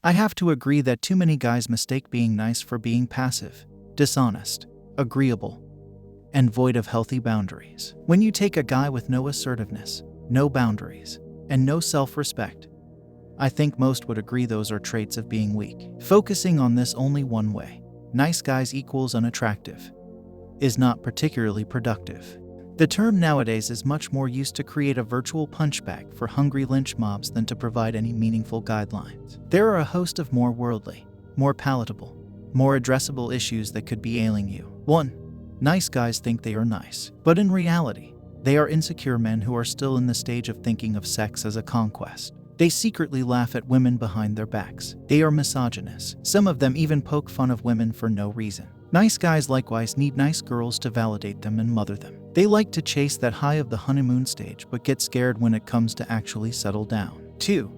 I have to agree that too many guys mistake being nice for being passive, dishonest, agreeable, and void of healthy boundaries. When you take a guy with no assertiveness, no boundaries, and no self-respect, I think most would agree those are traits of being weak. Focusing on this only one way, nice guys equals unattractive, is not particularly productive. The term nowadays is much more used to create a virtual punchbag for hungry lynch mobs than to provide any meaningful guidelines. There are a host of more worldly, more palatable, more addressable issues that could be ailing you. 1. Nice guys think they are nice, but in reality, they are insecure men who are still in the stage of thinking of sex as a conquest. They secretly laugh at women behind their backs. They are misogynist. Some of them even poke fun of women for no reason. Nice guys likewise need nice girls to validate them and mother them. They like to chase that high of the honeymoon stage but get scared when it comes to actually settle down. 2.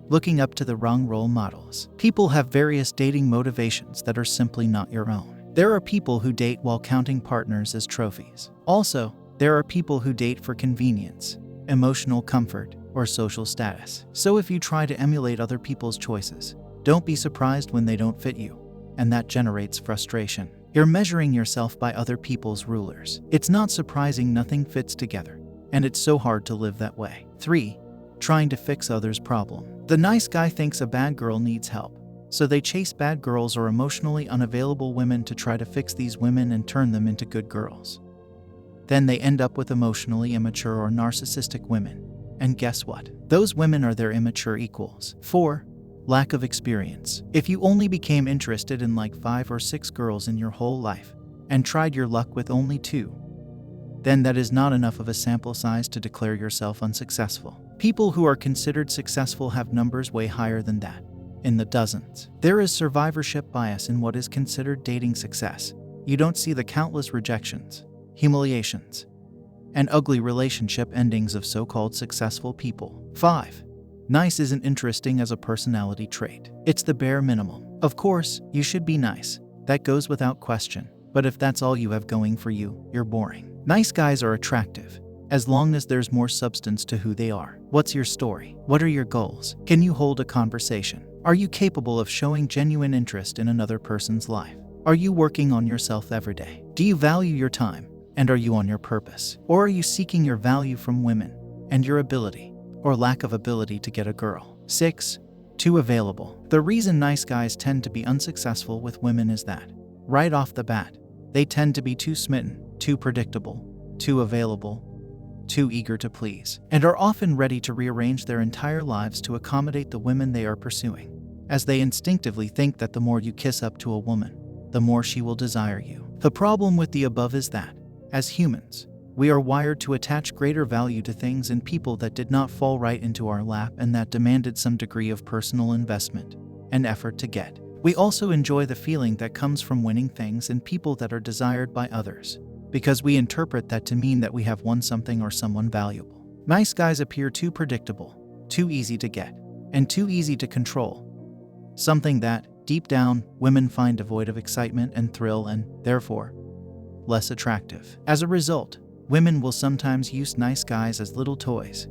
Looking up to the wrong role models. People have various dating motivations that are simply not your own. There are people who date while counting partners as trophies. Also, there are people who date for convenience, emotional comfort, or social status. So if you try to emulate other people's choices, don't be surprised when they don't fit you, and that generates frustration. You're measuring yourself by other people's rulers. It's not surprising nothing fits together, and it's so hard to live that way. 3. Trying to fix others' problem. The nice guy thinks a bad girl needs help, so they chase bad girls or emotionally unavailable women to try to fix these women and turn them into good girls. Then they end up with emotionally immature or narcissistic women. And guess what? Those women are their immature equals. 4. Lack of experience. If you only became interested in like 5 or 6 girls in your whole life, and tried your luck with only 2, then that is not enough of a sample size to declare yourself unsuccessful. People who are considered successful have numbers way higher than that, in the dozens. There is survivorship bias in what is considered dating success. You don't see the countless rejections, humiliations, and ugly relationship endings of so-called successful people. 5. Nice isn't interesting as a personality trait. It's the bare minimum. Of course, you should be nice. That goes without question. But if that's all you have going for you, you're boring. Nice guys are attractive, as long as there's more substance to who they are. What's your story? What are your goals? Can you hold a conversation? Are you capable of showing genuine interest in another person's life? Are you working on yourself every day? Do you value your time? And are you on your purpose? Or are you seeking your value from women and your ability or lack of ability to get a girl? 6. Too available. The reason nice guys tend to be unsuccessful with women is that, right off the bat, they tend to be too smitten, too predictable, too available, too eager to please, and are often ready to rearrange their entire lives to accommodate the women they are pursuing, as they instinctively think that the more you kiss up to a woman, the more she will desire you. The problem with the above is that, as humans, we are wired to attach greater value to things and people that did not fall right into our lap and that demanded some degree of personal investment and effort to get. We also enjoy the feeling that comes from winning things and people that are desired by others, because we interpret that to mean that we have won something or someone valuable. Nice guys appear too predictable, too easy to get, and too easy to control. Something that, deep down, women find devoid of excitement and thrill and, therefore, less attractive. As a result, women will sometimes use nice guys as little toys,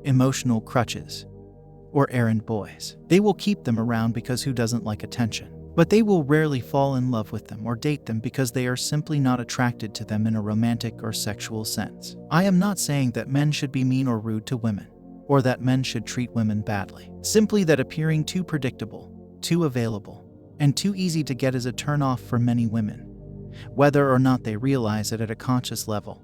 emotional crutches, or errand boys. They will keep them around because who doesn't like attention? But they will rarely fall in love with them or date them because they are simply not attracted to them in a romantic or sexual sense. I am not saying that men should be mean or rude to women, or that men should treat women badly. Simply that appearing too predictable, too available, and too easy to get is a turn-off for many women, whether or not they realize it at a conscious level,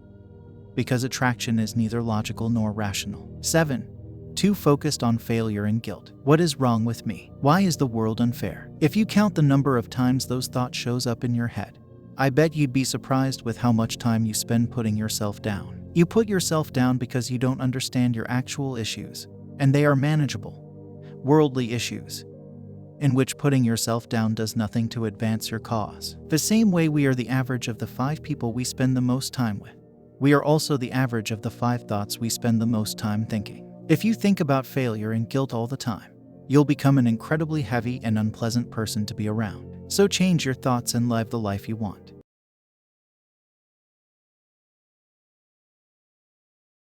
because attraction is neither logical nor rational. 7. Too focused on failure and guilt. What is wrong with me? Why is the world unfair? If you count the number of times those thoughts shows up in your head, I bet you'd be surprised with how much time you spend putting yourself down. You put yourself down because you don't understand your actual issues, and they are manageable, worldly issues, in which putting yourself down does nothing to advance your cause. The same way we are the average of the 5 people we spend the most time with, we are also the average of the 5 thoughts we spend the most time thinking. If you think about failure and guilt all the time, you'll become an incredibly heavy and unpleasant person to be around. So change your thoughts and live the life you want.